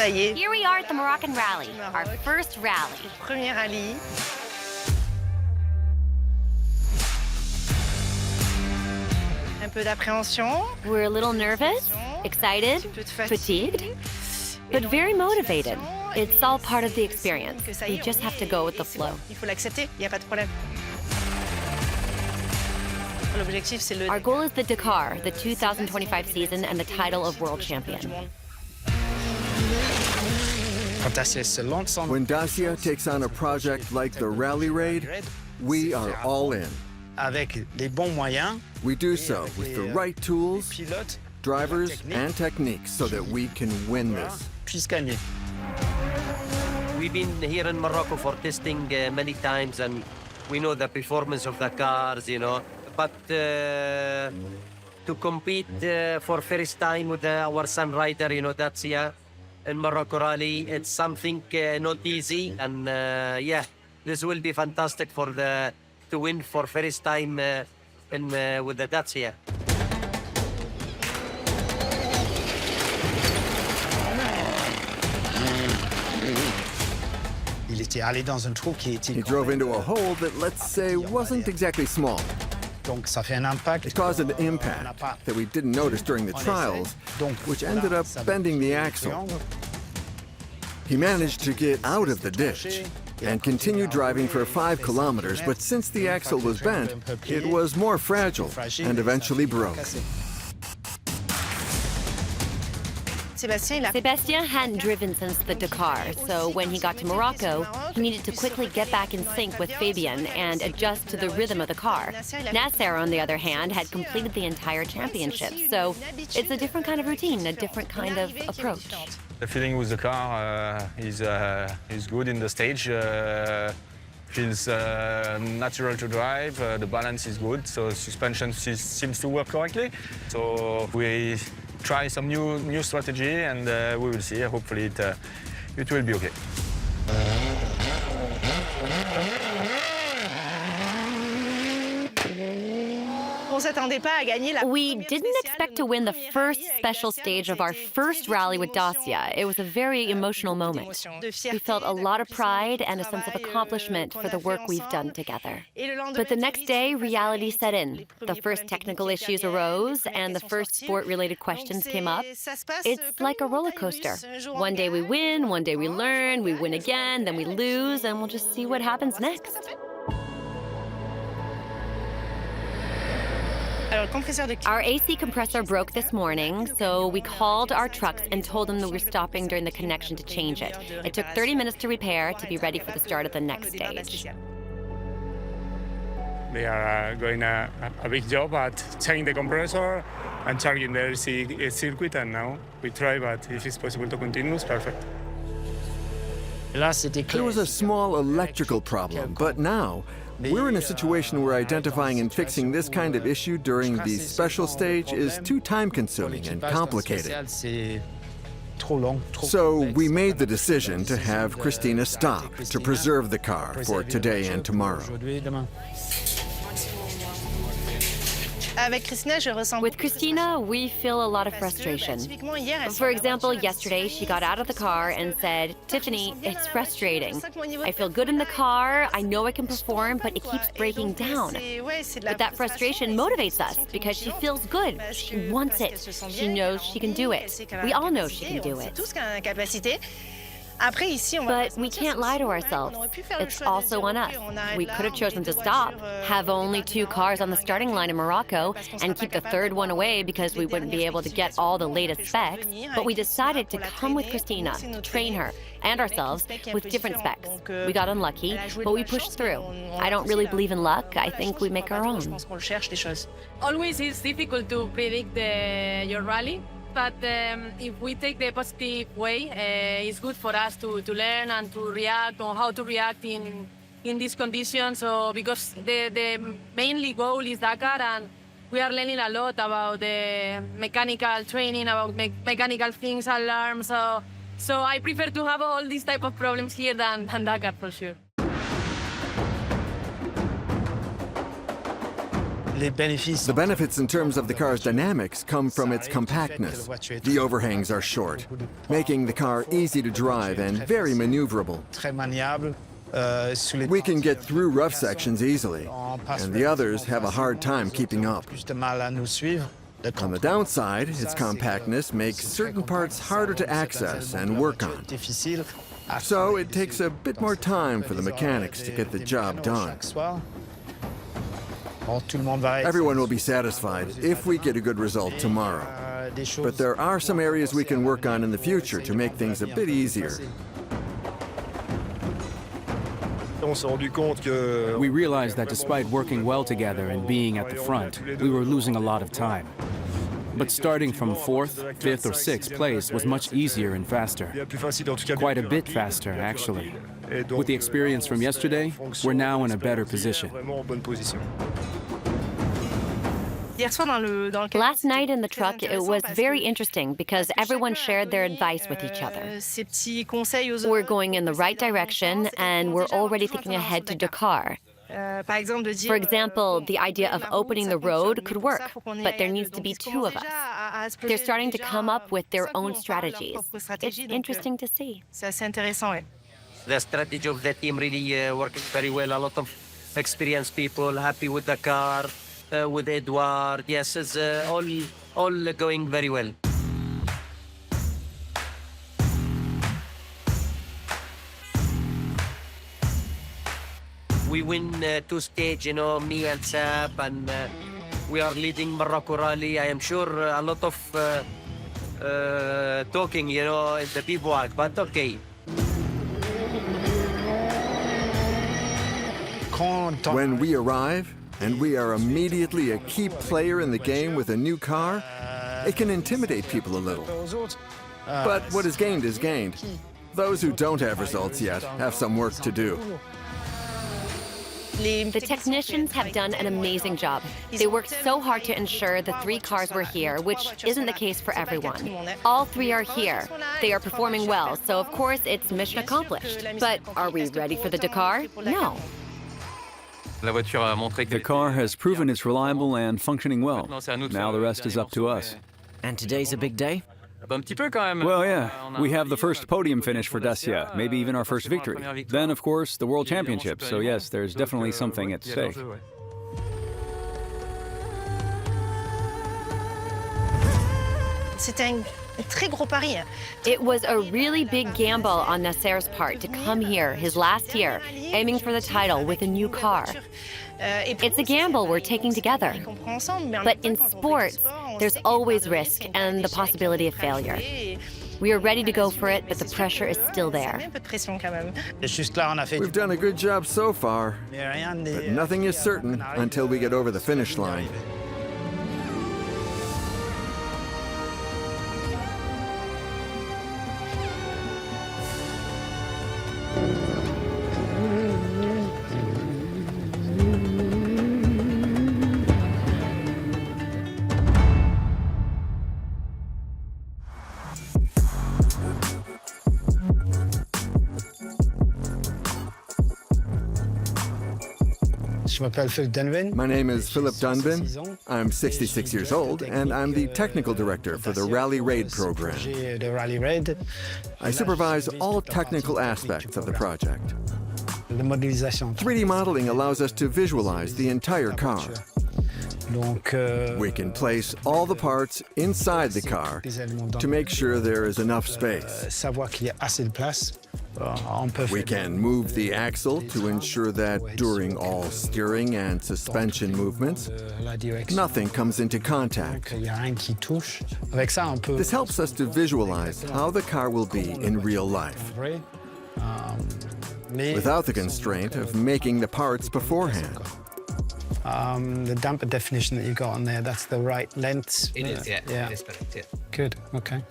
ça y est. Here we are at the Moroccan Rally, our first rally. Premier rallye. Un peu d'appréhension. We're a little nervous, excited, fatigued, but very motivated. It's all part of the experience. We just have to go with the flow. Il faut l'accepter, il n'y a pas de problème. L'objectif, c'est le... Our goal is the Dakar, the 2025 season, and the title of world champion. When Dacia takes on a project like the Rally Raid, we are all in. We do so with the right tools, drivers, and techniques so that we can win this. We've been here in Morocco for testing many times, and we know the performance of the cars, you know. But to compete for first time with our Sandrider, you know, Dacia in Morocco Rally, it's something not easy. And yeah, this will be fantastic to win for first time with the Dacia. He drove into a hole that, let's say, wasn't exactly small. It caused an impact that we didn't notice during the trials, which ended up bending the axle. He managed to get out of the ditch and continued driving for 5 kilometers, but since the axle was bent, it was more fragile and eventually broke. Sebastien hadn't driven since the Dakar, so when he got to Morocco, he needed to quickly get back in sync with Fabian and adjust to the rhythm of the car. Nasserja, on the other hand, had completed the entire championship, so it's a different kind of routine, a different kind of approach. The feeling with the car is good in the stage. Feels natural to drive. The balance is good, so suspension seems to work correctly. So we try some new strategy, and we will see. Hopefully, it will be okay. We didn't expect to win the first special stage of our first rally with Dacia. It was a very emotional moment. We felt a lot of pride and a sense of accomplishment for the work we've done together. But the next day, reality set in. The first technical issues arose, and the first sport-related questions came up. It's like a roller coaster. One day we win, one day we learn, we win again, then we lose, and we'll just see what happens next. Our AC compressor broke this morning, so we called our trucks and told them that we're stopping during the connection to change it. It took 30 minutes to repair to be ready for the start of the next stage. They are doing a big job at changing the compressor and charging the AC circuit, and now we try, but if it's possible to continue, it's perfect. There was a small electrical problem, but now we're in a situation where identifying and fixing this kind of issue during the special stage is too time-consuming and complicated. So we made the decision to have Cristina stop to preserve the car for today and tomorrow. With Cristina, we feel a lot of frustration. For example, yesterday she got out of the car and said, "Tiffany, it's frustrating. I feel good in the car, I know I can perform, but it keeps breaking down." But that frustration motivates us because she feels good. She wants it. She knows she can do it. We all know she can do it. But we can't lie to ourselves. It's also on us. We could have chosen to stop, have only 2 cars on the starting line in Morocco, and keep the third one away because we wouldn't be able to get all the latest specs. But we decided to come with Cristina, to train her and ourselves with different specs. We got unlucky, but we pushed through. I don't really believe in luck. I think we make our own. Always it's difficult to predict your rally. But if we take the positive way, it's good for us to learn and to react on how to react in these conditions. So because the mainly goal is Dakar, and we are learning a lot about the mechanical training, about mechanical things, alarms. So I prefer to have all these type of problems here than Dakar for sure. The benefits in terms of the car's dynamics come from its compactness. The overhangs are short, making the car easy to drive and very maneuverable. We can get through rough sections easily, and the others have a hard time keeping up. On the downside, its compactness makes certain parts harder to access and work on. So it takes a bit more time for the mechanics to get the job done. Everyone will be satisfied if we get a good result tomorrow. But there are some areas we can work on in the future to make things a bit easier. We realized that despite working well together and being at the front, we were losing a lot of time. But starting from 4th, 5th, or 6th place was much easier and faster. Quite a bit faster, actually. With the experience from yesterday, we're now in a better position. Last night in the truck, it was very interesting because everyone shared their advice with each other. We're going in the right direction, and we're already thinking ahead to Dakar. For example, the idea of opening the road could work, but there needs to be 2 of us. They're starting to come up with their own strategies. It's interesting to see. The strategy of the team really working very well. A lot of experienced people, happy with the car, with Edouard. Yes, it's all going very well. We win 2 stages, me and Seb, and we are leading Morocco Rally. I am sure a lot of talking, in the bivouac, but okay. When we arrive, and we are immediately a key player in the game with a new car, it can intimidate people a little. But what is gained is gained. Those who don't have results yet have some work to do. The technicians have done an amazing job. They worked so hard to ensure the 3 cars were here, which isn't the case for everyone. All 3 are here. They are performing well, so of course it's mission accomplished. But are we ready for the Dakar? No. The car has proven it's reliable and functioning well. Now the rest is up to us. And today's a big day? Well, yeah. We have the first podium finish for Dacia, maybe even our first victory. Then, of course, the World Championship. So yes, there's definitely something at stake. It was a really big gamble on Nasser's part to come here his last year, aiming for the title with a new car. It's a gamble we're taking together. But in sports, there's always risk and the possibility of failure. We are ready to go for it, but the pressure is still there. We've done a good job so far, but nothing is certain until we get over the finish line. My name is Philip Dunban. I'm 66 years old, and I'm the technical director for the Rally Raid program. I supervise all technical aspects of the project. 3D modeling allows us to visualize the entire car. We can place all the parts inside the car to make sure there is enough space. We can move the axle to ensure that during all steering and suspension movements, nothing comes into contact. This helps us to visualize how the car will be in real life, without the constraint of making the parts beforehand. The damper definition that you've got on there, that's the right length? It is, yeah. Yeah. It is correct, yeah. Good, okay.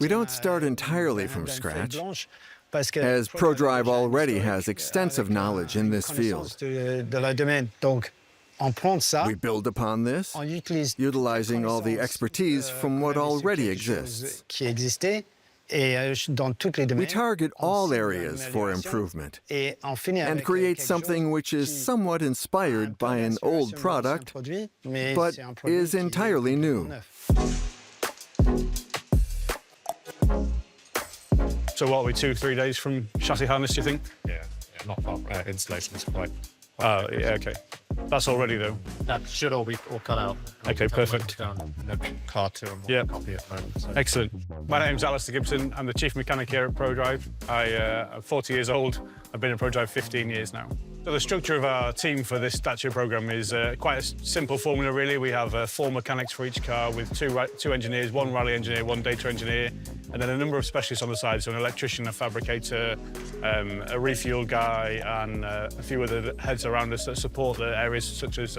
We don't start entirely from scratch, as ProDrive already has extensive knowledge in this field. We build upon this, utilizing all the expertise from what already exists. We target all areas for improvement and create something which is somewhat inspired by an old product, but is entirely new. So what are we, 2-3 days from chassis harness, do you think? Yeah, not far. Installation is quite. Oh, yeah, okay. That's already though. That should all be cut out. Okay, perfect. Car to and Yeah. copy at the moment. So. Excellent. My name's Alistair Gibson. I'm the chief mechanic here at ProDrive. I'm 40 years old. I've been at ProDrive 15 years now. So the structure of our team for this Dacia program is quite a simple formula, really. We have 4 mechanics for each car with two engineers, 1 rally engineer, 1 data engineer, and then a number of specialists on the side, so an electrician, a fabricator, a refuel guy, and a few other heads around us that support the areas such as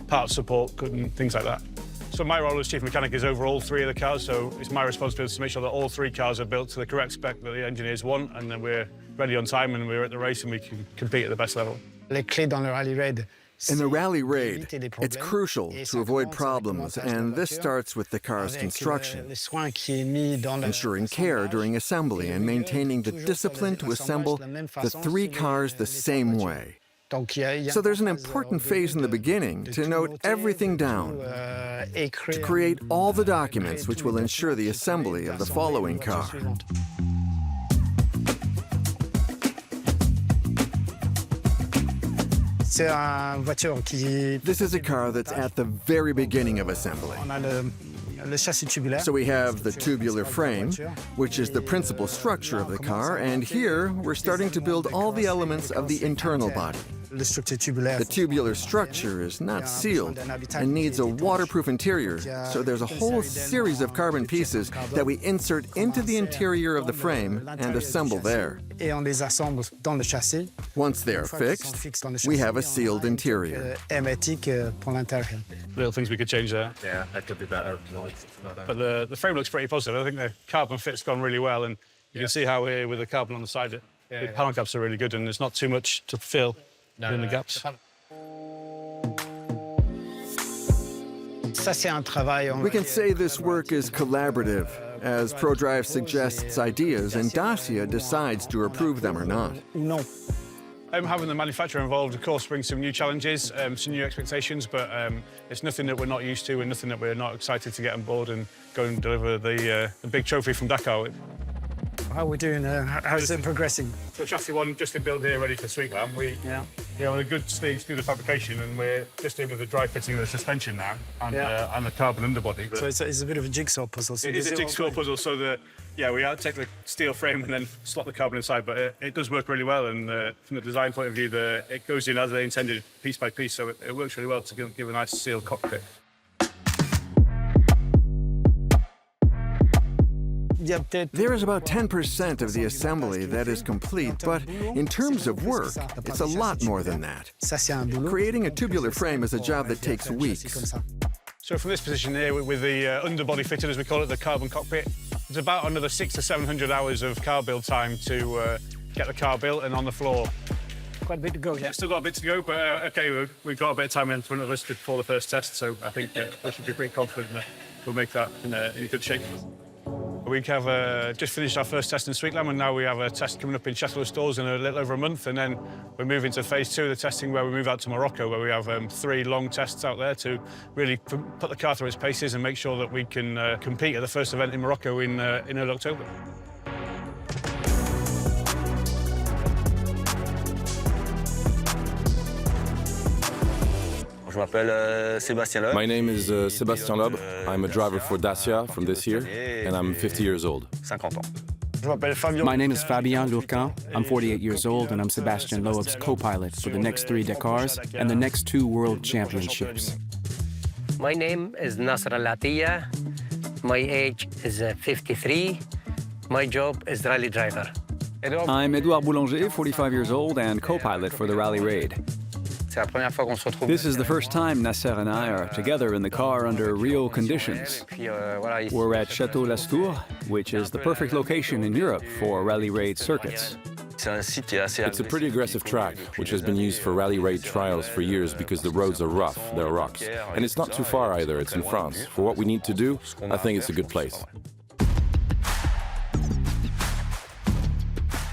parts support and things like that. So my role as chief mechanic is over all 3 of the cars, so it's my responsibility to make sure that all 3 cars are built to the correct spec that the engineers want, and then we're ready on time and we're at the race and we can compete at the best level. In the rally raid, it's crucial to avoid problems, and this starts with the car's construction, ensuring care during assembly and maintaining the discipline to assemble the 3 cars the same way. So there's an important phase in the beginning to note everything down, to create all the documents which will ensure the assembly of the following car. This is a car that's at the very beginning of assembly. So we have the tubular frame, which is the principal structure of the car, and here we're starting to build all the elements of the internal body. The tubular structure is not sealed and needs a waterproof interior, so there's a whole series of carbon pieces that we insert into the interior of the frame and assemble there. Once they're fixed, we have a sealed interior. Little things we could change there. Yeah, that could be better. But the frame looks pretty positive. I think the carbon fit's gone really well, and you can see how here with the carbon on the side, the panel gaps are really good, and there's not too much to fill in the gaps. We can say this work is collaborative, as ProDrive suggests ideas and Dacia decides to approve them or not. Having the manufacturer involved, of course, brings some new challenges, some new expectations, but it's nothing that we're not used to and nothing that we're not excited to get on board and go and deliver the big trophy from Dakar. How are we doing? How's it progressing? So chassis 1 just been built here, ready for Sweetland. We're a good stage through the fabrication, and we're just in with the dry fitting of the suspension now and the carbon underbody. So it's a bit of a jigsaw puzzle. So it is a jigsaw puzzle, so we take the steel frame and then slot the carbon inside, but it does work really well, and from the design point of view, it goes in as they intended, piece by piece, so it works really well to give a nice sealed cockpit. There is about 10% of the assembly that is complete, but in terms of work, it's a lot more than that. Creating a tubular frame is a job that takes weeks. So from this position here, with the underbody fitted, as we call it, the carbon cockpit, it's about another 600 to 700 hours of car build time to get the car built and on the floor. Quite a bit to go, yeah. Still got a bit to go, but okay, we've got a bit of time in front of us before the first test, so I think we should be pretty confident that we'll make that in good shape. We have just finished our first test in Sweetland, and now we have a test coming up in Château Stores in a little over a month, and then we're moving to phase 2 of the testing, where we move out to Morocco, where we have 3 long tests out there to really put the car through its paces and make sure that we can compete at the first event in Morocco in early October. My name is Sébastiena Loeba. I'm a driver for Dacia from this year, and I'm 50 years old. My name is Fabianom Lurquinom. I'm 48 years old, and I'm Sébastiena Loeba's co-pilot for the next 3 Dakars and the next 2 World Championships. My name is Nasserja Al-Attiyaha. My age is 53. My job is rally driver. I'm Edouardom Boulangerjem, 45 years old, and co-pilot for the Rally Raid. This is the first time Nasser and I are together in the car under real conditions. We're at Château Lastour, which is the perfect location in Europe for rally raid circuits. It's a pretty aggressive track, which has been used for rally raid trials for years because the roads are rough, there are rocks. And it's not too far either, it's in France. For what we need to do, I think it's a good place.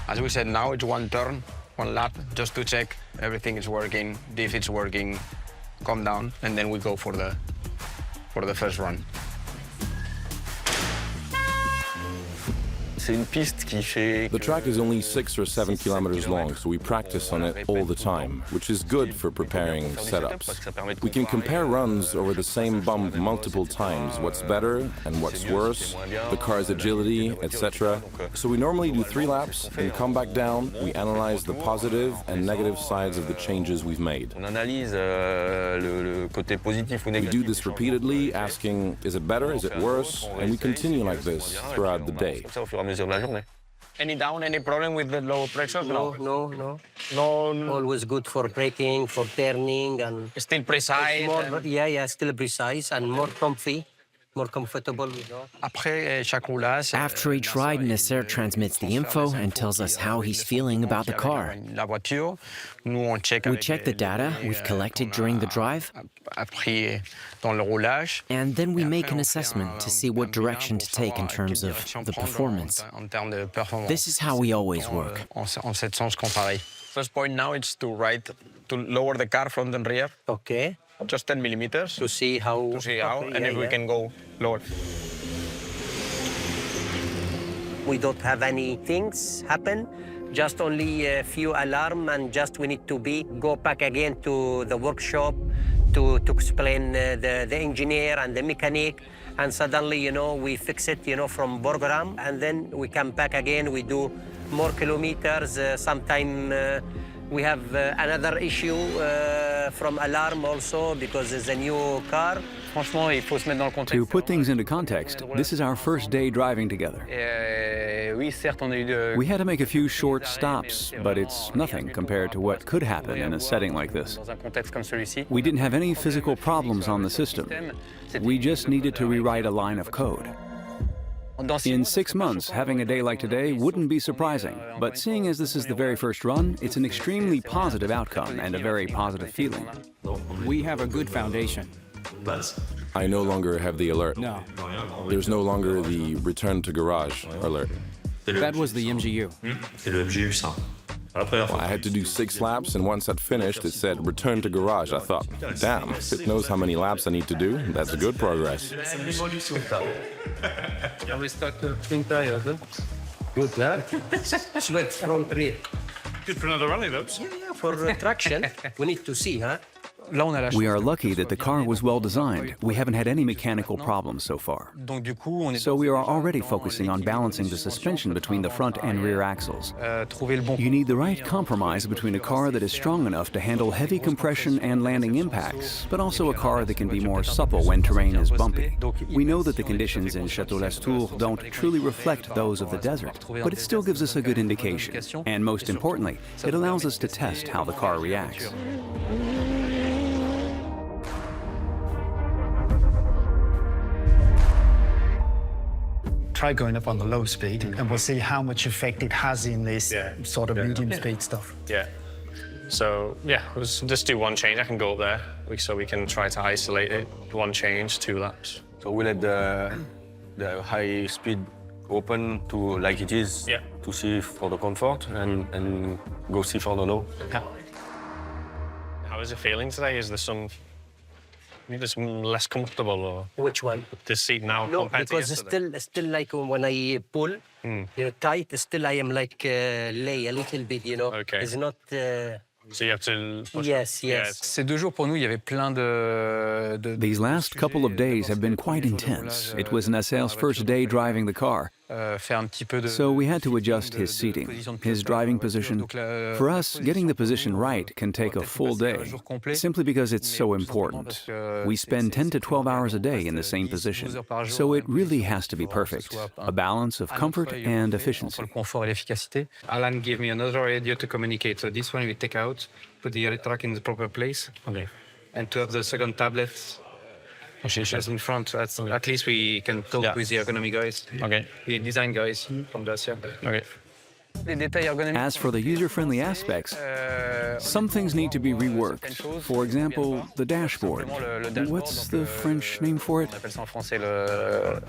As we said, now it's one turn, one lap, just to check everything is working. If it's working, calm down, and then we go for the first run. The track is only 6 or 7 kilometers long, so we practice on it all the time, which is good for preparing setups. We can compare runs over the same bump multiple times, what's better and what's worse, the car's agility, etc. So we normally do 3 laps and come back down. We analyze the positive and negative sides of the changes we've made. We do this repeatedly, asking, is it better, is it worse? And we continue like this throughout the day. Any down, any problem with the low pressure? No. Always good for braking, for turning, and still precise. Yeah, still precise and more comfy, more comfortable. After each ride, Nasser transmits the info and tells us how he's feeling about the car. We check the data we've collected during the drive, and then we make an assessment to see what direction to take in terms of the performance. This is how we always work. First point now is to lower the car front and rear. Okay. Just 10 millimeters. To see how. And if we can go lower. We don't have any things happen, just only a few alarm, and just we need to go back again to the workshop to explain the engineer and the mechanic, and suddenly, we fix it, from program, and then we come back again, we do more kilometers, sometime we have another issue from alarm also, because it's a new car. To put things into context, this is our first day driving together. We had to make a few short stops, but it's nothing compared to what could happen in a setting like this. We didn't have any physical problems on the system. We just needed to rewrite a line of code. In 6 months, having a day like today wouldn't be surprising, but seeing as this is the very first run, it's an extremely positive outcome and a very positive feeling. We have a good foundation. I no longer have the alert. No. There's no longer the return to garage alert. That was the MGU. Well, I had to do 6 laps, and once I'd finished, it said return to garage. I thought, damn, it knows how many laps I need to do. That's good progress. Good, huh? Sweat front rear. Good for another rally, though. Yeah, for traction. We need to see, huh? We are lucky that the car was well designed. We haven't had any mechanical problems so far. So we are already focusing on balancing the suspension between the front and rear axles. You need the right compromise between a car that is strong enough to handle heavy compression and landing impacts, but also a car that can be more supple when terrain is bumpy. We know that the conditions in Château-Lastour don't truly reflect those of the desert, but it still gives us a good indication. And most importantly, it allows us to test how the car reacts. Try going up on the low speed, and we'll see how much effect it has in this sort of medium speed stuff. Yeah. So, we'll just do one change. I can go up there, so we can try to isolate it. 1 change, 2 laps. So we let the high speed open to like it is, to see for the comfort, and go see for the low. Yeah. How is it feeling today? Is there some... It's less comfortable, or which one? This seat now? No, compared because to still like when I pull, tight. Still I am like lay a little bit, Okay. It's not. So you have to. Push yes. Ces 2 jours pour nous, il y avait plein de... These last couple of days have been quite intense. It was Nasser's first day driving the car. So we had to adjust his seating, his driving position. For us, getting the position right can take a full day, simply because it's so important. We spend 10 to 12 hours a day in the same position, so it really has to be perfect, a balance of comfort and efficiency. Alan gave me another radio to communicate, so this one we take out, put the track in the proper place, and to have the second tablet as in front, at least we can talk with the ergonomy guys, the design guys from Dacia. As for the user-friendly aspects, Some things need to be reworked. For example, the dashboard. What's the French name for it?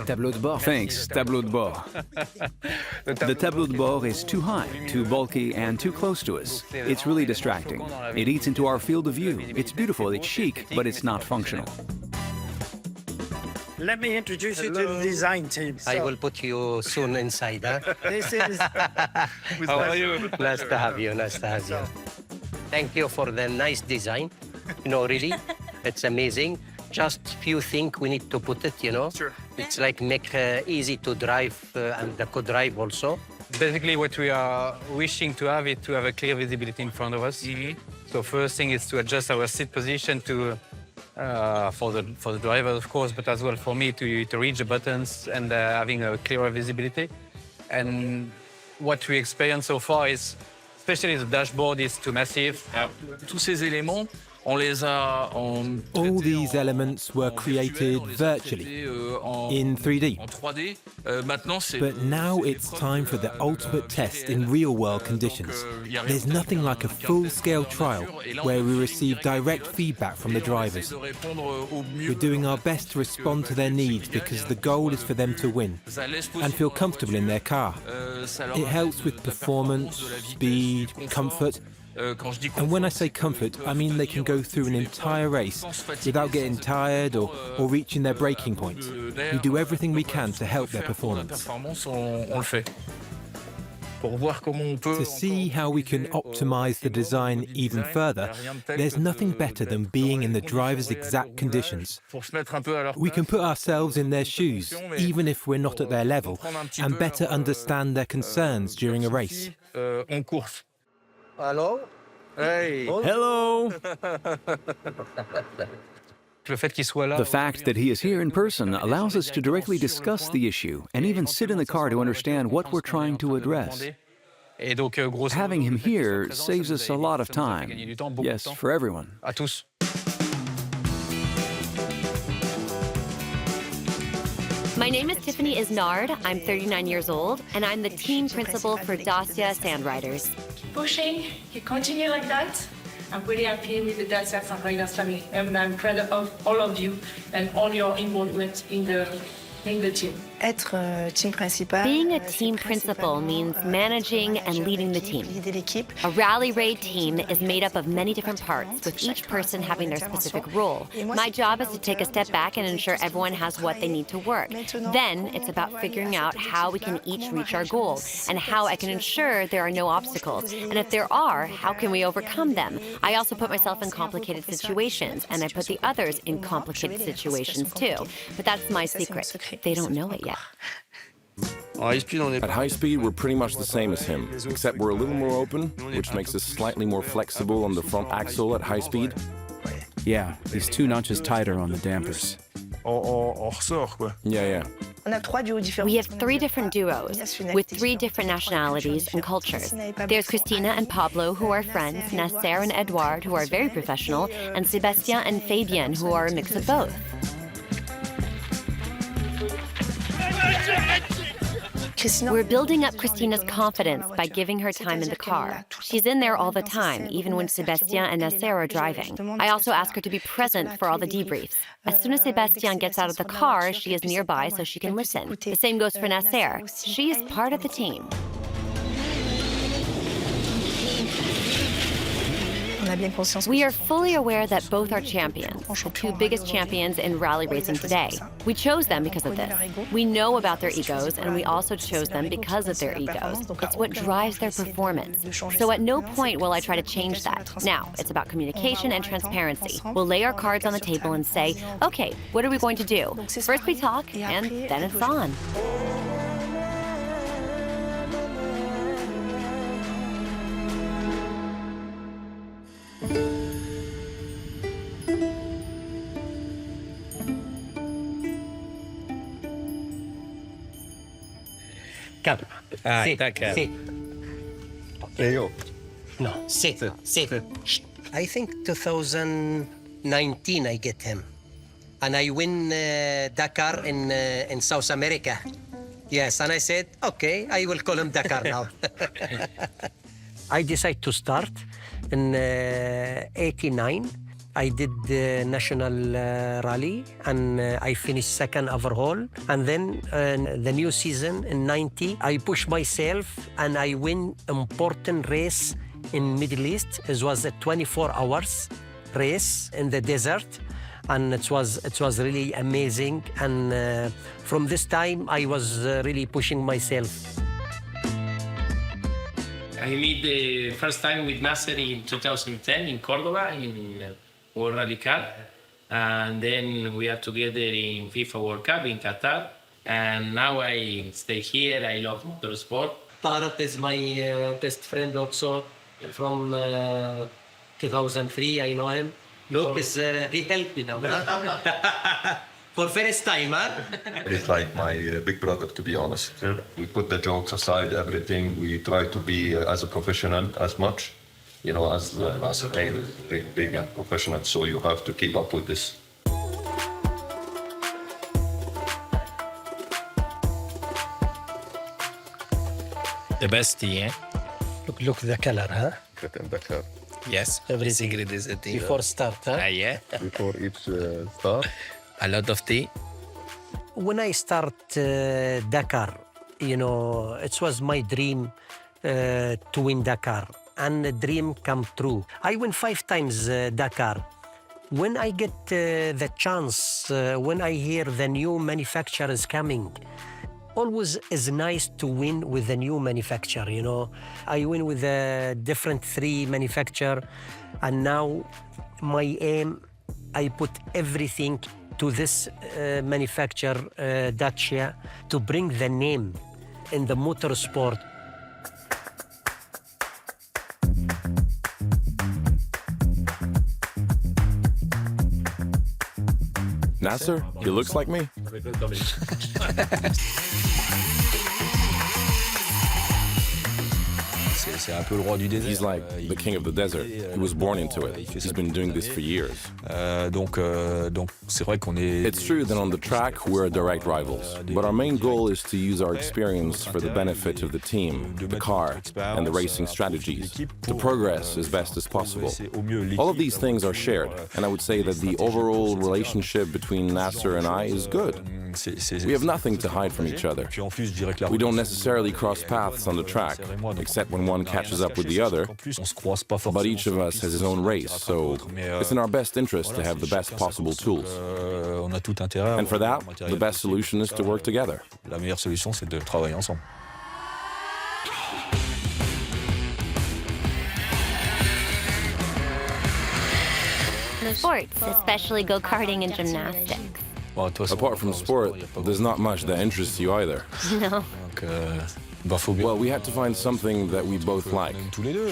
Tableau de bord. Thanks, tableau de bord. The tableau de bord is too high, too bulky, and too close to us. It's really distracting. It eats into our field of view. It's beautiful, it's chic, but it's not functional. Let me introduce you to the design team. I will put you soon inside, huh? This is... How are you? Nice to have you, nice to have you. Thank you for the nice design. You know, really, it's amazing. Just few things we need to put it, you know? Sure. It's like make easy to drive and the co-drive also. Basically, what we are wishing to have is to have a clear visibility in front of us. So first thing is to adjust our seat position to for the driver, of course, but as well for me to reach the buttons and having a clearer visibility. And what we experience so far is, especially the dashboard, is too massive. Tous ces éléments, on les a All these elements were created virtually in 3D. But now it's time for the ultimate test in real-world conditions. There's nothing like a full-scale trial where we receive direct feedback from the drivers. We're doing our best to respond to their needs because the goal is for them to win and feel comfortable in their car. It helps with performance, speed, comfort. And when I say comfort, I mean they can go through an entire race without getting tired or reaching their breaking point. We do everything we can to help their performance. To see how we can optimize the design even further, there's nothing better than being in the driver's exact conditions. We can put ourselves in their shoes, even if we're not at their level, and better understand their concerns during a race. Hello? Hey. Hello! The fact that he is here in person allows us to directly discuss the issue and even sit in the car to understand what we're trying to address. Having him here saves us a lot of time. Yes, for everyone. My name is Tiffany Isnard, I'm 39 years old, and I'm the team principal for Dacia Sandriders. Pushing, you continue like that. I'm really happy with the Dacia Sandriders family, and I'm proud of all of you and all your involvement in the team. Being a team principal means managing and leading the team. A rally raid team is made up of many different parts, with each person having their specific role. My job is to take a step back and ensure everyone has what they need to work. Then it's about figuring out how we can each reach our goal, and how I can ensure there are no obstacles. And if there are, how can we overcome them? I also put myself in complicated situations, and I put the others in complicated situations too. But that's my secret. They don't know it yet. At high speed, we're pretty much the same as him, except we're a little more open, which makes us slightly more flexible on the front axle at high speed. Yeah, he's 2 notches tighter on the dampers. Yeah. We have 3 different duos with 3 different nationalities and cultures. There's Cristina and Pablo, who are friends, Nasser and Edouard, who are very professional, and Sébastiena and Fabian, who are a mix of both. We're building up Cristina's confidence by giving her time in the car. She's in there all the time, even when Sébastiena and Nasser are driving. I also ask her to be present for all the debriefs. As soon as Sébastiena gets out of the car, she is nearby so she can listen. The same goes for Nasser. She is part of the team. We are fully aware that both are champions, the 2 biggest champions in rally racing today. We chose them because of this. We know about their egos, and we also chose them because of their egos. It's what drives their performance. So at no point will I try to change that. Now, it's about communication and transparency. We'll lay our cards on the table and say, okay, what are we going to do? First we talk, and then it's on. Calma. Sit. Dakar. Sit. No, sit. Shh. I think 2019 I get him. And I win Dakar in South America. Yes, and I said, okay, I will call him Dakar now. I decide to start In 89, I did the national rally, and I finished second overall. And then the new season in 90, I pushed myself and I win important race in Middle East. It was a 24 hours race in the desert, and it was really amazing. And from this time, I was really pushing myself. I met the first time with Nasser in 2010 in Cordoba in World Rally Cup, and then we are together in FIFA World Cup in Qatar, and now I stay here. I love motorsport. Tarat is my best friend also from 2003. I know him. Look, he helped me now. For first time, huh? It's like my big brother, to be honest. We put the jokes aside, everything. We try to be as a professional as much, you know, as a big and professional. So you have to keep up with this. The best tea, eh? Look the color, huh? Dakar. Yes, every secret is a tea. Before start, huh? Yeah. Before each start. A lot of tea. When I start Dakar, you know, it was my dream to win Dakar, and the dream come true. I win 5 times Dakar. When I get the chance, when I hear the new manufacturer is coming, always is nice to win with the new manufacturer, you know. I win with a different 3 manufacturer, and now my aim, I put everything to this manufacturer, Dacia, to bring the name in the motorsport. Nasser, he looks like me. He's like the king of the desert. He was born into it. He's been doing this for years. It's true that on the track we're direct rivals, but our main goal is to use our experience for the benefit of the team, the car, and the racing strategies, to progress as best as possible. All of these things are shared, and I would say that the overall relationship between Nasser and I is good. We have nothing to hide from each other. We don't necessarily cross paths on the track, except when one catches up with the other, but each of us has his own race, so it's in our best interest to have the best possible tools. And for that, the best solution is to work together. Sports, especially go-karting and gymnastics. Apart from sport, there's not much that interests you either. No. Well, we had to find something that we both like.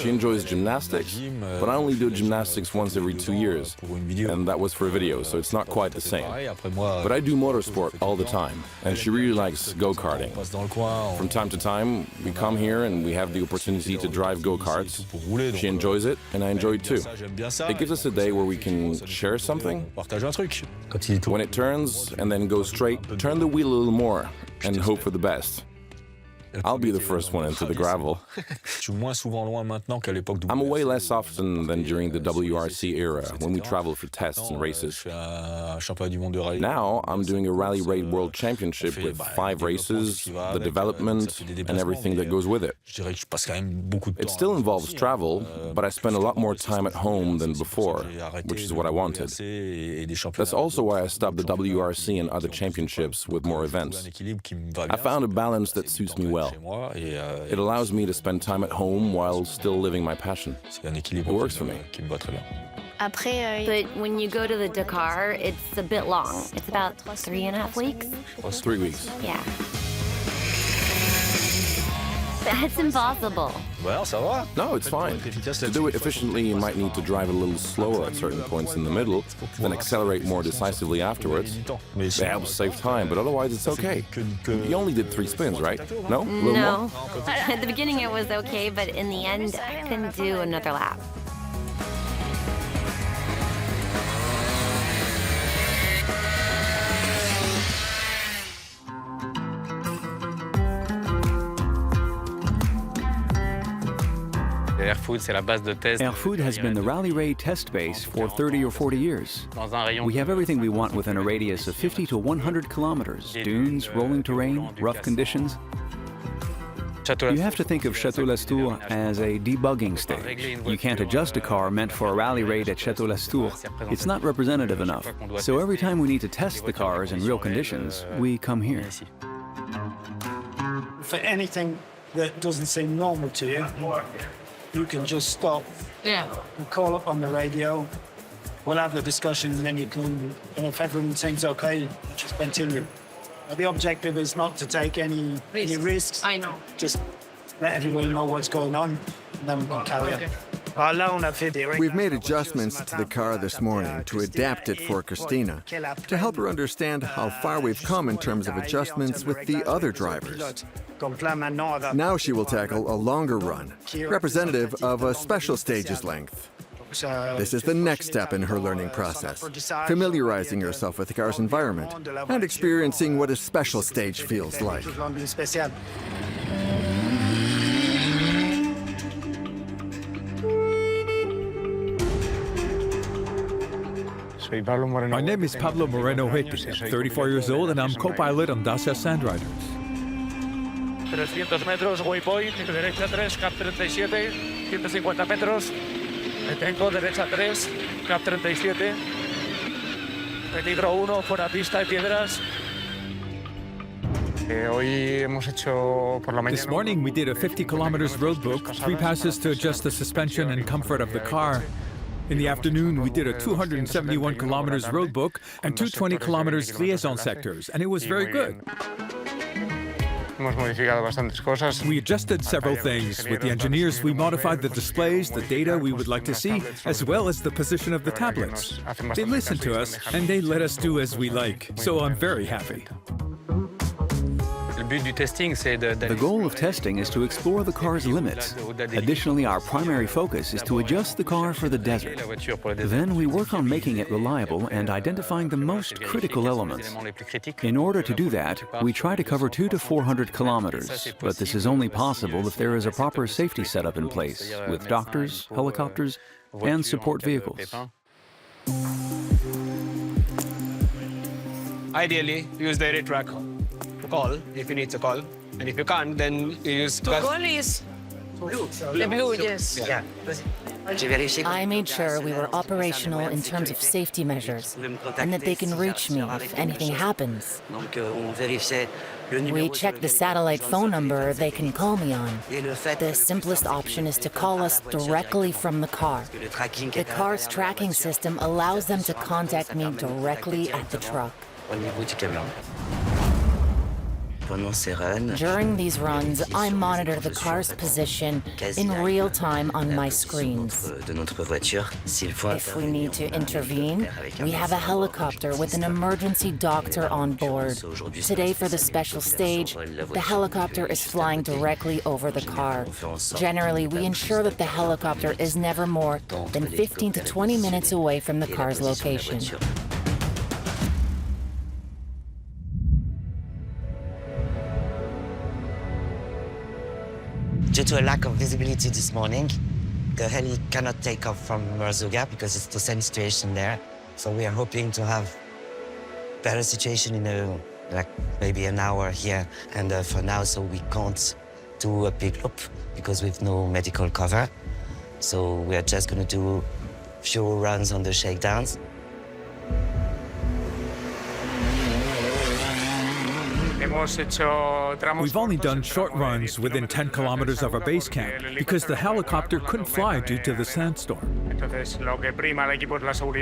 She enjoys gymnastics, but I only do gymnastics once every 2 years, and that was for a video, so it's not quite the same. But I do motorsport all the time, and she really likes go-karting. From time to time, we come here and we have the opportunity to drive go-karts. She enjoys it, and I enjoy it too. It gives us a day where we can share something. When it turns and then goes straight, turn the wheel a little more and hope for the best. I'll be the first one into the gravel. I'm away less often than during the WRC era, when we traveled for tests and races. Now, I'm doing a Rally Raid World Championship with 5 races, the development, and everything that goes with it. It still involves travel, but I spend a lot more time at home than before, which is what I wanted. That's also why I stopped the WRC and other championships with more events. I found a balance that suits me well. It allows me to spend time at home while still living my passion. It works for me. But when you go to the Dakar, it's a bit long. It's about 3.5 weeks? 3 weeks. Yeah. That's impossible. No, it's fine. To do it efficiently, you might need to drive a little slower at certain points in the middle, then accelerate more decisively afterwards. It helps save time, but otherwise it's okay. You only did 3 spins, right? No? A little No. more? At the beginning it was okay, but in the end, I couldn't do another lap. Erfoud has been the rally raid test base for 30 or 40 years. We have everything we want within a radius of 50 to 100 kilometers. Dunes, rolling terrain, rough conditions. You have to think of Château-Lastour as a debugging stage. You can't adjust a car meant for a rally raid at Château-Lastour. It's not representative enough. So every time we need to test the cars in real conditions, we come here. For anything that doesn't seem normal to you, you can just stop and call up on the radio. We'll have the discussion and then you can, and if everyone seems okay, just continue. The objective is not to take any risks. I know. Just let everyone know what's going on, and then we can carry on. We've made adjustments to the car this morning to adapt it for Cristina, to help her understand how far we've come in terms of adjustments with the other drivers. Now she will tackle a longer run, representative of a special stage's length. This is the next step in her learning process, familiarizing herself with the car's environment and experiencing what a special stage feels like. My name is Pablom Morenom Huetom. I'm 34 years old and I'm co-pilot on Dacia Sandriders. 300 metros, waypoint, derecha 3, cap 37, 150 metros. Detengo, derecha 3, cap 37. Peligro 1, fuera pista y piedras. This morning we did a 50 kilometers road book, 3 passes to adjust the suspension and comfort of the car. In the afternoon, we did a 271 kilometers road book and 220 kilometers liaison sectors, and it was very good. We adjusted several things. With the engineers, we modified the displays, the data we would like to see, as well as the position of the tablets. They listened to us, and they let us do as we like, so I'm very happy. The goal of testing is to explore the car's limits. Additionally, our primary focus is to adjust the car for the desert. Then we work on making it reliable and identifying the most critical elements. In order to do that, we try to cover 200 to 400 kilometers, but this is only possible if there is a proper safety setup in place, with doctors, helicopters, and support vehicles. Ideally, use the red track. Call if you need to call, and if you can't, then you use To call is the blue, yes. Yeah. I made sure we were operational in terms of safety measures and that they can reach me if anything happens. We check the satellite phone number they can call me on. The simplest option is to call us directly from the car. The car's tracking system allows them to contact me directly at the truck. During these runs, I monitor the car's position in real time on my screens. If we need to intervene, we have a helicopter with an emergency doctor on board. Today, for the special stage, the helicopter is flying directly over the car. Generally, we ensure that the helicopter is never more than 15 to 20 minutes away from the car's location. Due to a lack of visibility this morning, the heli cannot take off from Marzuga because it's the same situation there. So we are hoping to have better situation in maybe an hour here. And for now, so we can't do a big loop because we've no medical cover. So we are just going to do a few runs on the shakedowns. We've only done short runs within 10 kilometers of our base camp because the helicopter couldn't fly due to the sandstorm.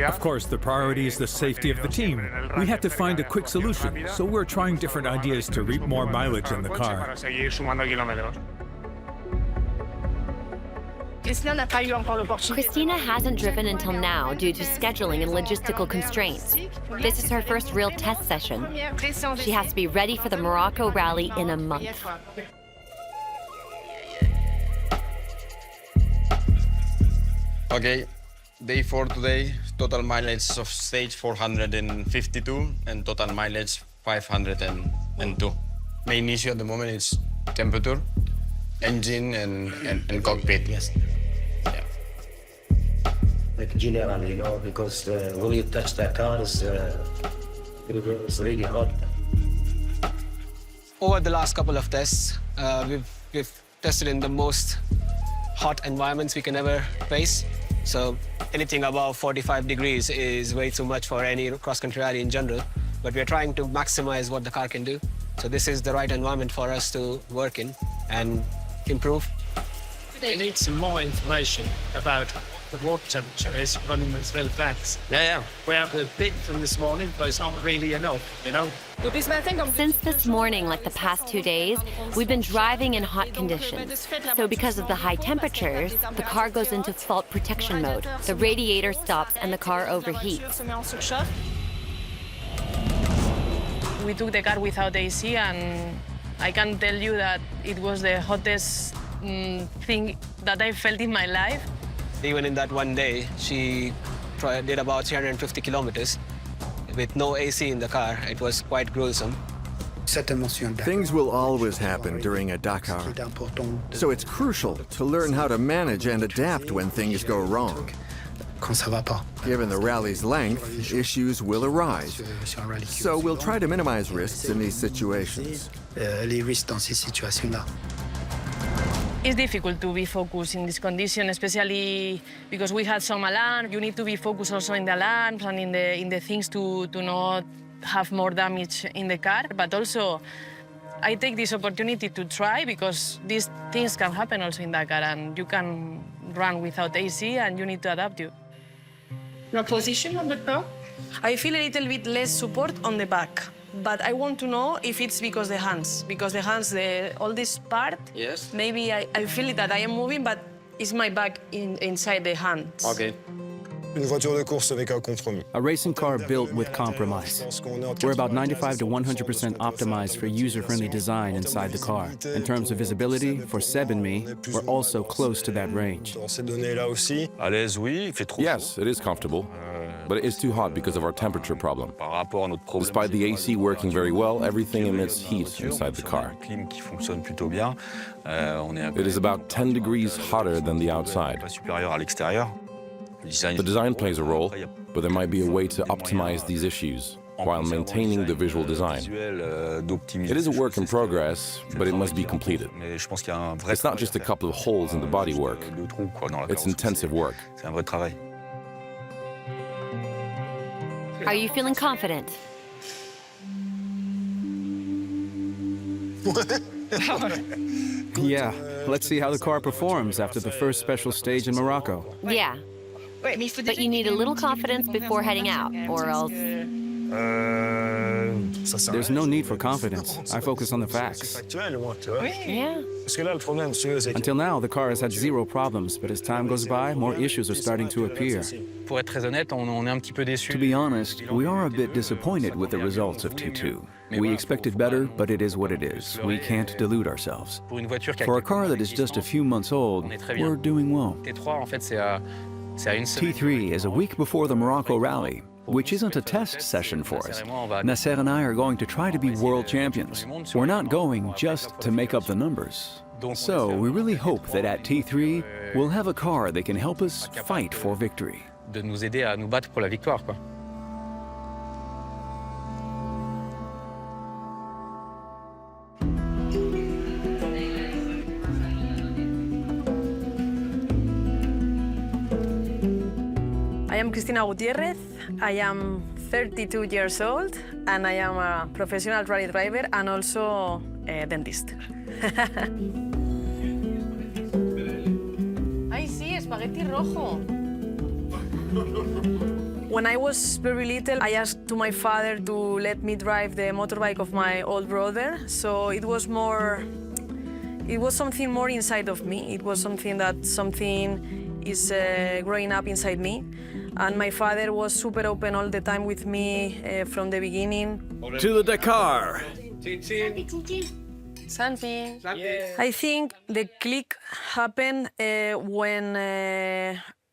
Of course, the priority is the safety of the team. We had to find a quick solution, so we're trying different ideas to reap more mileage in the car. Cristina hasn't driven until now due to scheduling and logistical constraints. This is her first real test session. She has to be ready for the Morocco rally in a month. Okay, day 4 today, total mileage of stage 452 and total mileage 502. Main issue at the moment is temperature, engine and cockpit. Yes. like general, you know, because when you touch the cars, it's really hot. Over the last couple of tests, we've tested in the most hot environments we can ever face. So anything above 45 degrees is way too much for any cross-country rally in general. But we're trying to maximize what the car can do. So this is the right environment for us to work in and improve. They need some more information about the water temperature is running with real facts. Yeah. We have the bit from this morning, but it's not really enough, you know? Since this morning, like the past 2 days, we've been driving in hot conditions. So because of the high temperatures, the car goes into fault protection mode. The radiator stops and the car overheats. We took the car without AC, and I can tell you that it was the hottest thing that I felt in my life. Even in that one day, she did about 350 kilometers with no AC in the car. It was quite gruesome. Things will always happen during a Dakar, so it's crucial to learn how to manage and adapt when things go wrong. Given the rally's length, issues will arise, so we'll try to minimize risks in these situations. It's difficult to be focused in this condition, especially because we had some alarm. You need to be focused also in the alarms and in the things to not have more damage in the car. But also, I take this opportunity to try, because these things can happen also in Dakar, and you can run without AC and you need to adapt you. Your position on the car? I feel a little bit less support on the back. But I want to know if it's because the hands, all this part, yes. Maybe I feel that I am moving, but it's my back inside the hands. Okay. A racing car built with compromise. We're about 95 to 100% optimized for user-friendly design inside the car. In terms of visibility, for Seb and me, we're also close to that range. Yes, it is comfortable, but it is too hot because of our temperature problem. Despite the AC working very well, everything emits heat inside the car. It is about 10 degrees hotter than the outside. The design plays a role, but there might be a way to optimize these issues while maintaining the visual design. It is a work in progress, but it must be completed. It's not just a couple of holes in the bodywork. It's intensive work. Are you feeling confident? Yeah, let's see how the car performs after the first special stage in Morocco. Yeah. But you need a little confidence before heading out, or else... There's no need for confidence. I focus on the facts. Yeah. Until now, the car has had zero problems, but as time goes by, more issues are starting to appear. To be honest, we are a bit disappointed with the results of T2. We expected better, but it is what it is. We can't delude ourselves. For a car that is just a few months old, we're doing well. T3 is a week before the Morocco Rally, which isn't a test session for us. Nasserja and I are going to try to be world champions. We're not going just to make up the numbers. So we really hope that at T3, we'll have a car that can help us fight for victory. I am Cristino Gutiérrez. I am 32 years old, and I am a professional rally driver and also a dentist. Ay, sí, espagueti rojo. When I was very little, I asked to my father to let me drive the motorbike of my old brother. So it was something more inside of me. It was something is growing up inside me. And my father was super open all the time with me from the beginning. To the Dakar! Something. I think the click happened when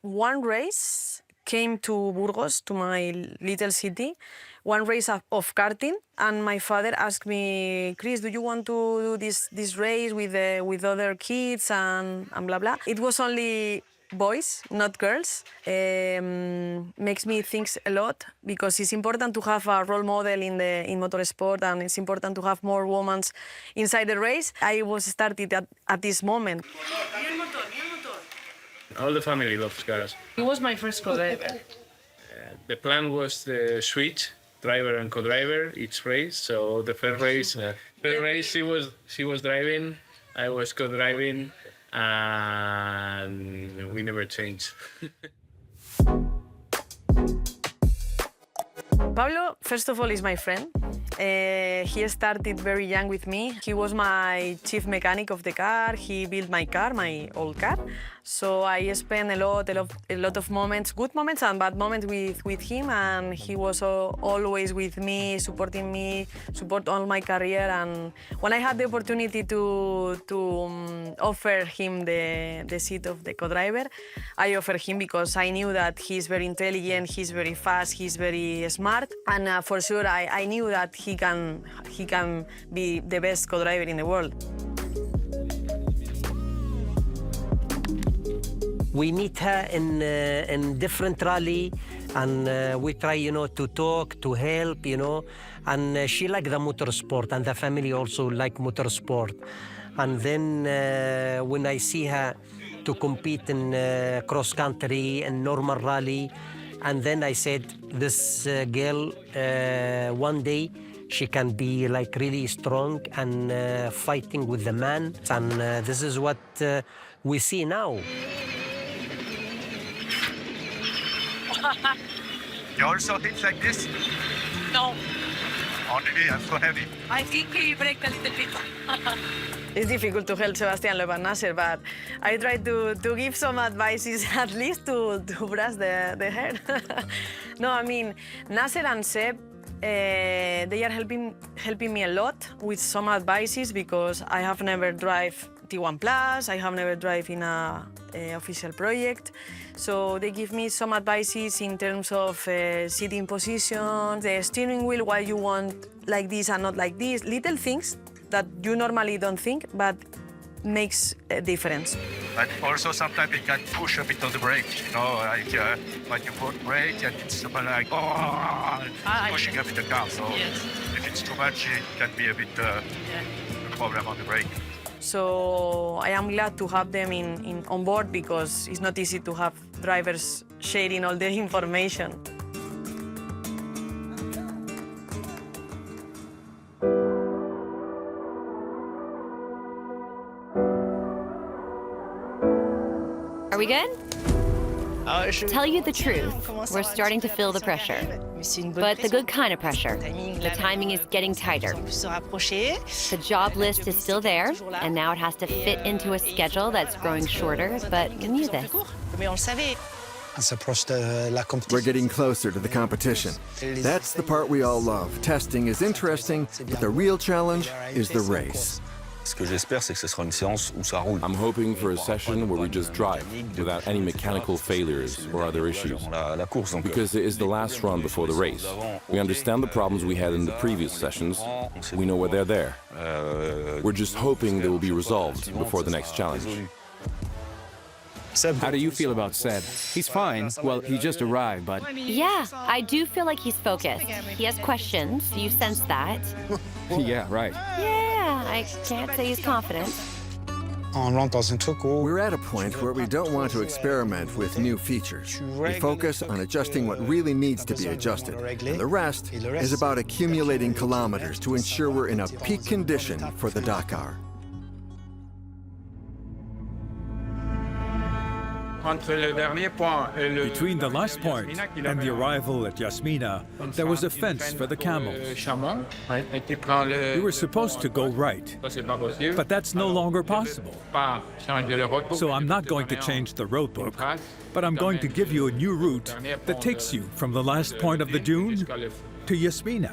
one race came to Burgos, to my little city, one race of karting, and my father asked me, Chris, do you want to do this race with other kids and blah, blah? It was only boys, not girls, makes me think a lot because it's important to have a role model in motorsport, and it's important to have more women inside the race. I was started at this moment. All the family loves cars. He was my first co-driver. The plan was the switch, driver and co-driver, each race. So the first race, she was driving, I was co-driving, and we never changed. Pablo, first of all, is my friend. He started very young with me. He was my chief mechanic of the car. He built my car, my old car. So I spent a lot of moments, good moments and bad moments with him, and he was always with me, support all my career. And when I had the opportunity to offer him the seat of the co-driver, I offered him because I knew that he's very intelligent, he's very fast, he's very smart, and for sure I knew that he can be the best co-driver in the world. We meet her in different rally, and we try, to talk, to help, and she like the motorsport, and the family also like motorsport. And then when I see her to compete in cross country and normal rally, and then I said, this girl, one day she can be like really strong and fighting with the man, and this is what we see now. You also hit like this? No. Only I'm so heavy. I think he braked a little bit. It's difficult to help Sébastiena Loeba and Nasser, but I try to give some advices at least to brush the hair. No, I mean, Nasser and Seb, they are helping me a lot with some advices because I have never drive T1 Plus, I have never drive in a official project. So they give me some advices in terms of sitting position, the steering wheel, why you want like this and not like this, little things that you normally don't think, but makes a difference. But also sometimes it can push a bit on the brake, like when you put brake and it's like, pushing a bit the car. So if it's too much, it can be a bit a problem on the brake. So I am glad to have them on board because it's not easy to have drivers sharing all the information. Are we good? Tell you the truth, we're starting to feel the pressure. But the good kind of pressure. The timing is getting tighter. The job list is still there, and now it has to fit into a schedule that's growing shorter, but we knew this. We're getting closer to the competition. That's the part we all love. Testing is interesting, but the real challenge is the race. I'm hoping for a session where we just drive without any mechanical failures or other issues. Because it is the last run before the race. We understand the problems we had in the previous sessions. We know why they're there. We're just hoping they will be resolved before the next challenge. How do you feel about Seb? He's fine. Well, he just arrived, but... Yeah, I do feel like he's focused. He has questions. You sense that. Yeah, right. Yeah, I can't say he's confident. We're at a point where we don't want to experiment with new features. We focus on adjusting what really needs to be adjusted, and the rest is about accumulating kilometers to ensure we're in a peak condition for the Dakar. Between the last point and the arrival at Jasmina, there was a fence for the camels. We were supposed to go right, but that's no longer possible. So I'm not going to change the road book, but I'm going to give you a new route that takes you from the last point of the dune to Jasmina.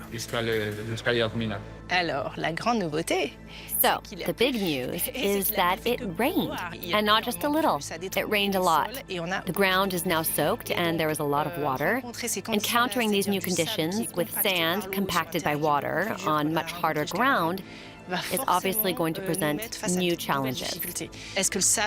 Alors, la grande nouveauté. So, the big news is that it rained, and not just a little. It rained a lot. The ground is now soaked, and there is a lot of water. Encountering these new conditions, with sand compacted by water on much harder ground, is obviously going to present new challenges.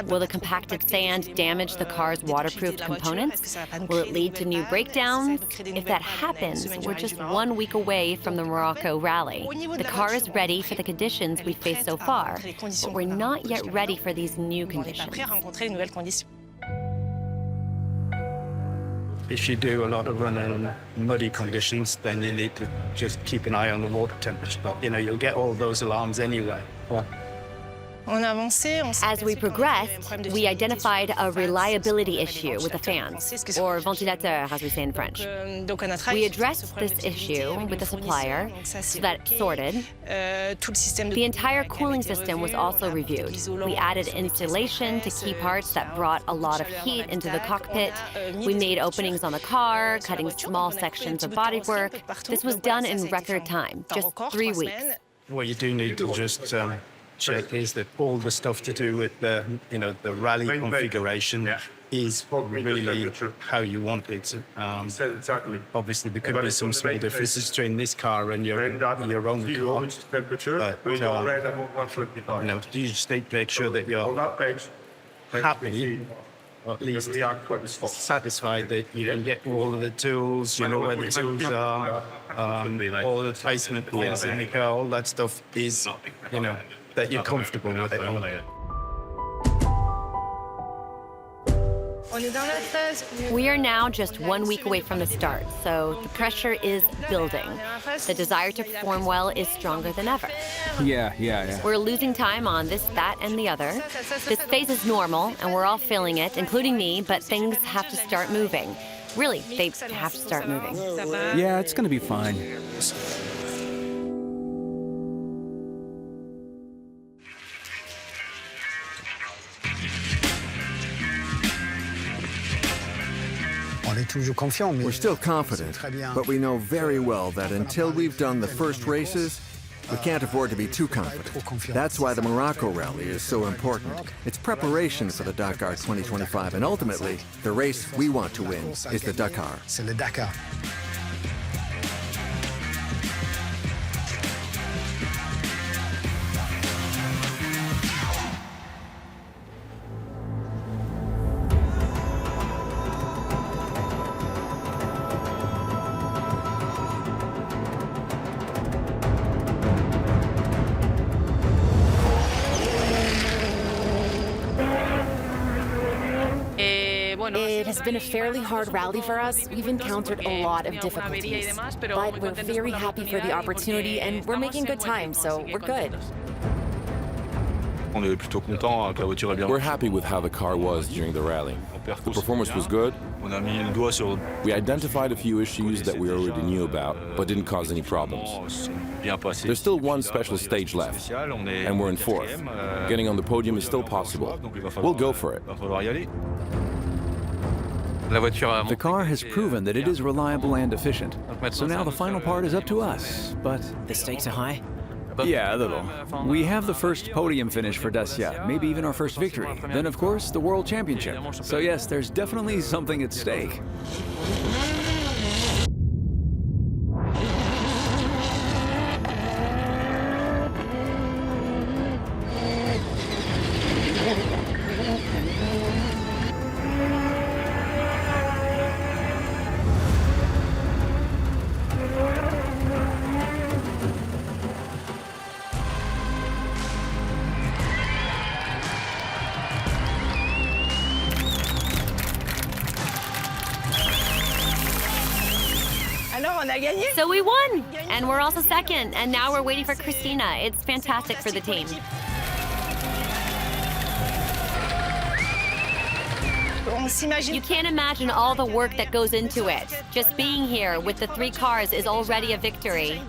Will the compacted sand damage the car's waterproofed components? Will it lead to new breakdowns? If that happens, we're just 1 week away from the Morocco Rally. The car is ready for the conditions we've faced so far, but we're not yet ready for these new conditions. If you do a lot of running in muddy conditions, then you need to just keep an eye on the water temperature. But, you'll get all those alarms anyway. As we progressed, we identified a reliability issue with the fans, or ventilateur, as we say in French. We addressed this issue with the supplier so that it sorted. The entire cooling system was also reviewed. We added insulation to key parts that brought a lot of heat into the cockpit. We made openings on the car, cutting small sections of bodywork. This was done in record time, just 3 weeks. What you do need to just check is that all the stuff to do with the rally configuration is really how you want it. Obviously, there could be some small differences between this car and your own car. But you just need to make sure that you're happy, or at least satisfied that you can get all of the tools, you know where the tools are, all the placement points in the car, all that stuff is, that you're comfortable with it. We are now just 1 week away from the start, so the pressure is building. The desire to perform well is stronger than ever. Yeah. We're losing time on this, that, and the other. This phase is normal, and we're all feeling it, including me, but things have to start moving. Really, they have to start moving. Yeah, it's going to be fine. We're still confident, but we know very well that until we've done the first races, we can't afford to be too confident. That's why the Morocco Rally is so important. It's preparation for the Dakar 2025, and ultimately, the race we want to win is the Dakar. It has been a fairly hard rally for us. We've encountered a lot of difficulties, but we're very happy for the opportunity and we're making good time, so we're good. We're happy with how the car was during the rally. The performance was good. We identified a few issues that we already knew about, but didn't cause any problems. There's still one special stage left, and we're in fourth. Getting on the podium is still possible. We'll go for it. The car has proven that it is reliable and efficient. So now the final part is up to us, but... The stakes are high? Yeah, a little. We have the first podium finish for Dacia, maybe even our first victory. Then, of course, the World Championship. So yes, there's definitely something at stake. So we won! And we're also second, and now we're waiting for Christina. It's fantastic for the team. You can't imagine all the work that goes into it. Just being here with the 3 cars is already a victory.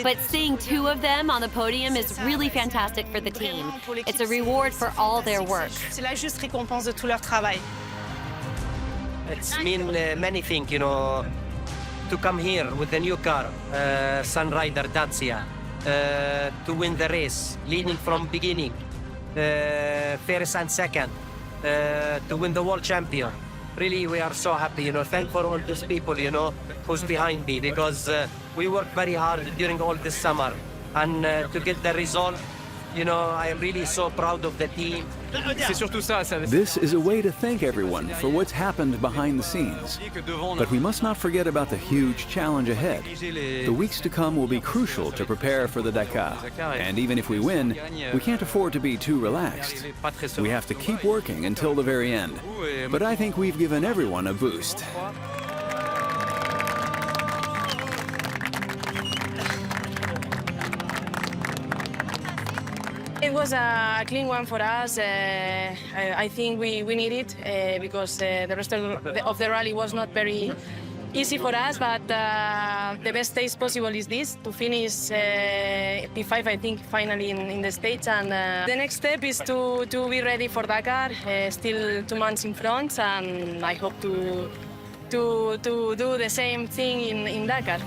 But seeing 2 of them on the podium is really fantastic for the team. It's a reward for all their work. It's mean many things, to come here with the new car, Sandrider Dacia, to win the race, leading from beginning, first and second, to win the world champion. Really, we are so happy, Thank for all these people, who's behind me, because we worked very hard during all this summer. and to get the result. You know, I am really so proud of the team. This is a way to thank everyone for what's happened behind the scenes. But we must not forget about the huge challenge ahead. The weeks to come will be crucial to prepare for the Dakar. And even if we win, we can't afford to be too relaxed. We have to keep working until the very end. But I think we've given everyone a boost. It was a clean one for us. I think we need it because the rest of the rally was not very easy for us, but the best stage possible is this, to finish P5, I think, finally in the States. And the next step is to be ready for Dakar, still 2 months in front, and I hope to do the same thing in Dakar.